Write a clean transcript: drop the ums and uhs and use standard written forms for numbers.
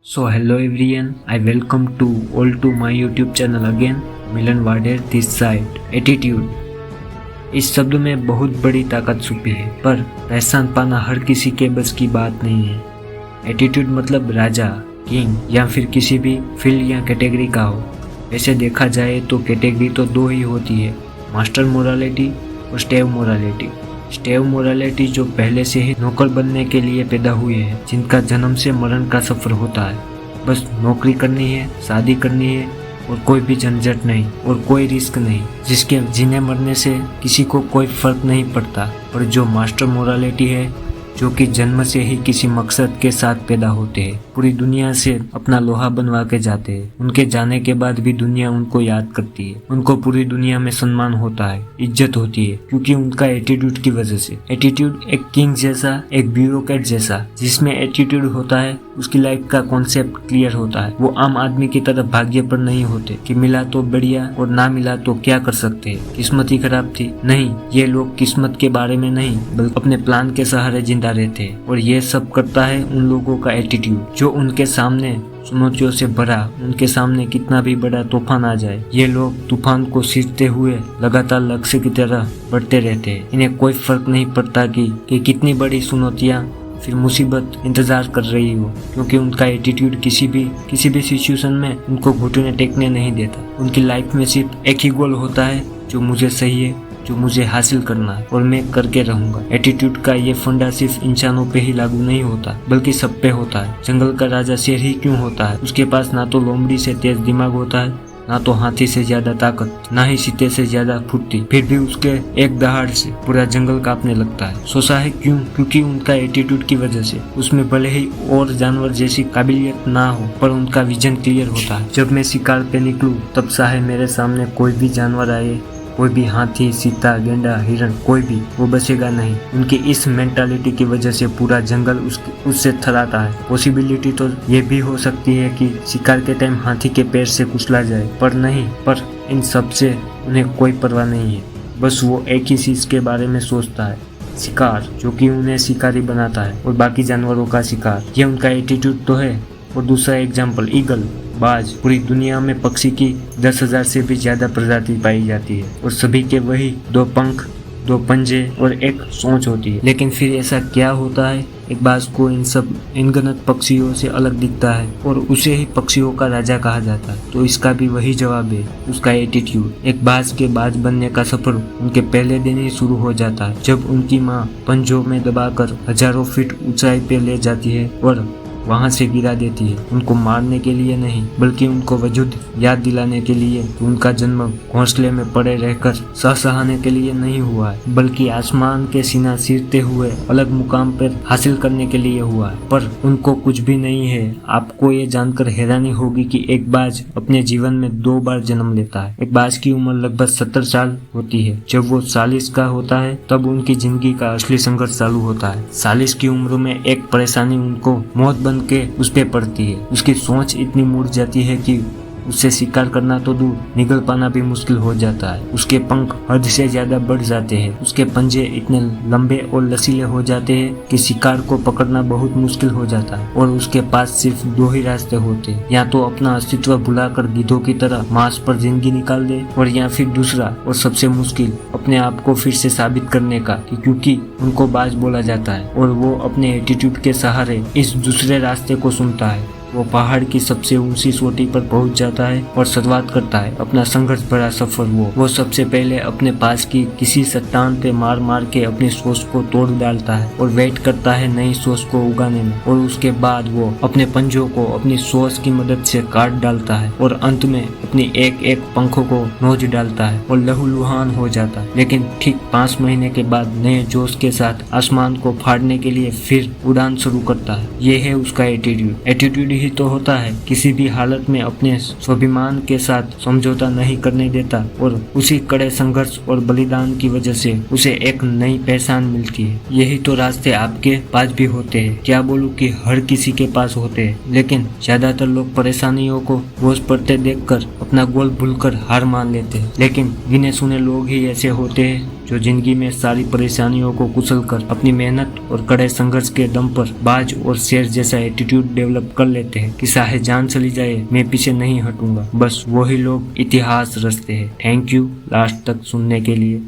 So hello everyone, I welcome to all to my YouTube channel again, Milan वाडेर this side. Attitude इस शब्द में बहुत बड़ी ताकत छुपी है, पर पहचान पाना हर किसी के बस की बात नहीं है। एटीट्यूड मतलब राजा, किंग या फिर किसी भी फील्ड या कैटेगरी का हो। वैसे देखा जाए तो कैटेगरी तो दो ही होती है, मास्टर मोरालिटी और स्टेव मोरालिटी। स्टेव मोरालिटी जो पहले से ही नौकर बनने के लिए पैदा हुए हैं, जिनका जन्म से मरण का सफर होता है। बस नौकरी करनी है, शादी करनी है और कोई भी झंझट नहीं और कोई रिस्क नहीं, जिसके जीने मरने से किसी को कोई फर्क नहीं पड़ता। और जो मास्टर मोरालिटी है, जो कि जन्म से ही किसी मकसद के साथ पैदा होते हैं, पूरी दुनिया से अपना लोहा बनवा के जाते हैं। उनके जाने के बाद भी दुनिया उनको याद करती है, उनको पूरी दुनिया में सम्मान होता है, इज्जत होती है, क्योंकि उनका एटीट्यूड की वजह से। एटीट्यूड एक किंग जैसा, एक ब्यूरोक्रेट जैसा। जिसमें एटीट्यूड होता है उसकी लाइफ का कॉन्सेप्ट क्लियर होता है। वो आम आदमी की तरह भाग्य पर नहीं होते कि मिला तो बढ़िया और ना मिला तो क्या कर सकते हैं, किस्मत ही खराब थी। नहीं, ये लोग किस्मत के बारे में नहीं बल्कि अपने प्लान के सहारे जिंदा रहते हैं। और ये सब करता है उन लोगों का एटीट्यूड, जो उनके सामने चुनौतियों से भरा, उनके सामने कितना भी बड़ा तूफान आ जाए, ये लोग तूफान को सींचते हुए लगातार लक्ष्य की तरह बढ़ते रहते हैं। इन्हें कोई फर्क नहीं पड़ता कि कितनी बड़ी चुनौतियां फिर मुसीबत इंतजार कर रही हो, क्योंकि उनका एटीट्यूड किसी भी सिचुएशन में उनको घुटने टेकने नहीं देता। उनकी लाइफ में सिर्फ एक ही गोल होता है, जो मुझे सही है, जो मुझे हासिल करना है और मैं करके रहूंगा। एटीट्यूड का ये फंडा सिर्फ इंसानों पे ही लागू नहीं होता, बल्कि सब पे होता है। जंगल का राजा शेर ही क्यों होता है? उसके पास ना तो लोमड़ी से तेज दिमाग होता है, ना तो हाथी से ज्यादा ताकत, ना ही चीते से ज्यादा फुर्ती, फिर भी उसके एक दहाड़ से पूरा जंगल कांपने लगता है। सोचा है क्यों? क्योंकि उनका एटीट्यूड की वजह से। उसमें भले ही और जानवर जैसी काबिलियत ना हो, पर उनका विजन क्लियर होता है। जब मैं शिकार पे निकलूं, तब चाहे मेरे सामने कोई भी जानवर आए, कोई भी हाथी, चीता, गेंडा, हिरण, कोई भी, वो बचेगा नहीं। उनकी इस मेंटालिटी की वजह से पूरा जंगल उससे थराता है। पॉसिबिलिटी तो ये भी हो सकती है कि शिकार के टाइम हाथी के पैर से कुचला जाए, पर नहीं, पर इन सब से उन्हें कोई परवाह नहीं है। बस वो एक ही चीज के बारे में सोचता है, शिकार, जो कि उन्हें शिकारी बनाता है और बाकी जानवरों का शिकार। ये उनका एटीट्यूड तो है। और दूसरा एग्जाम्पल, ईगल, बाज। पूरी दुनिया में पक्षी की 10,000 से भी ज्यादा प्रजाति पाई जाती है और सभी के वही 2 पंख, 2 पंजे और एक सोंच होती है। लेकिन फिर ऐसा क्या होता है, एक बाज को इन सब अनगिनत पक्षियों से अलग दिखता है और उसे ही पक्षियों का राजा कहा जाता है? तो इसका भी वही जवाब है, उसका एटीट्यूड। एक बाज के बाज बनने का सफर उनके पहले दिन ही शुरू हो जाता है, जब उनकी माँ पंजों में दबाकर हजारों फीट ऊंचाई पे ले जाती है और वहां से गिरा देती है। उनको मारने के लिए नहीं, बल्कि उनको वजूद याद दिलाने के लिए कि उनका जन्म घोंसले में पड़े रहकर सहसहाने के लिए नहीं हुआ है, बल्कि आसमान के सीना चीरते हुए अलग मुकाम पर हासिल करने के लिए हुआ है। पर उनको कुछ भी नहीं है। आपको ये जानकर हैरानी होगी कि एक बाज अपने जीवन में 2 बार जन्म लेता है। एक बाज की उम्र लगभग 70 साल होती है। जब वो 40 का होता है, तब उनकी जिंदगी का असली संघर्ष चालू होता है। 40 की उम्र में एक परेशानी उनको मौत बन के उस पे पड़ती है। उसकी सोच इतनी मुड़ जाती है कि उससे शिकार करना तो दूर, निगल पाना भी मुश्किल हो जाता है। उसके पंख हद से ज्यादा बढ़ जाते हैं। उसके पंजे इतने लंबे और लचीले हो जाते हैं कि शिकार को पकड़ना बहुत मुश्किल हो जाता है। और उसके पास सिर्फ 2 ही रास्ते होते हैं, या तो अपना अस्तित्व भुलाकर गिद्धों की तरह मांस पर जिंदगी निकाल दे, और या फिर दूसरा और सबसे मुश्किल, अपने आप को फिर से साबित करने का, क्योंकि उनको बाज बोला जाता है। और वो अपने एटीट्यूड के सहारे इस दूसरे रास्ते को चुनता है। वो पहाड़ की सबसे ऊंची चोटी पर पहुंच जाता है और शुरुआत करता है अपना संघर्ष भरा सफर। वो सबसे पहले अपने पास की किसी चट्टान पे मार के अपनी सोच को तोड़ डालता है और वेट करता है नई सोच को उगाने में। और उसके बाद वो अपने पंजों को अपनी सोच की मदद से काट डालता है और अंत में अपनी एक एक पंखों को नोच डालता है और लहूलुहान हो जाता है। लेकिन ठीक 5 महीने के बाद नए जोश के साथ आसमान को फाड़ने के लिए फिर उड़ान शुरू करता है। ये है उसका एटीट्यूड ही तो होता है, किसी भी हालत में अपने स्वाभिमान के साथ समझौता नहीं करने देता। और उसी कड़े संघर्ष और बलिदान की वजह से उसे एक नई पहचान मिलती है। यही तो रास्ते आपके पास भी होते हैं। क्या बोलूं कि हर किसी के पास होते हैं, लेकिन ज्यादातर लोग परेशानियों को बोझ पड़ते देखकर अपना गोल भूलकर हार मान लेते हैं। लेकिन गिने सुने लोग ही ऐसे होते हैं जो जिंदगी में सारी परेशानियों को कुचल कर अपनी मेहनत और कड़े संघर्ष के दम पर बाज और शेर जैसा एटीट्यूड डेवलप कर लेते हैं कि चाहे जान चली जाए मैं पीछे नहीं हटूंगा, बस वही लोग इतिहास रचते हैं। थैंक यू लास्ट तक सुनने के लिए।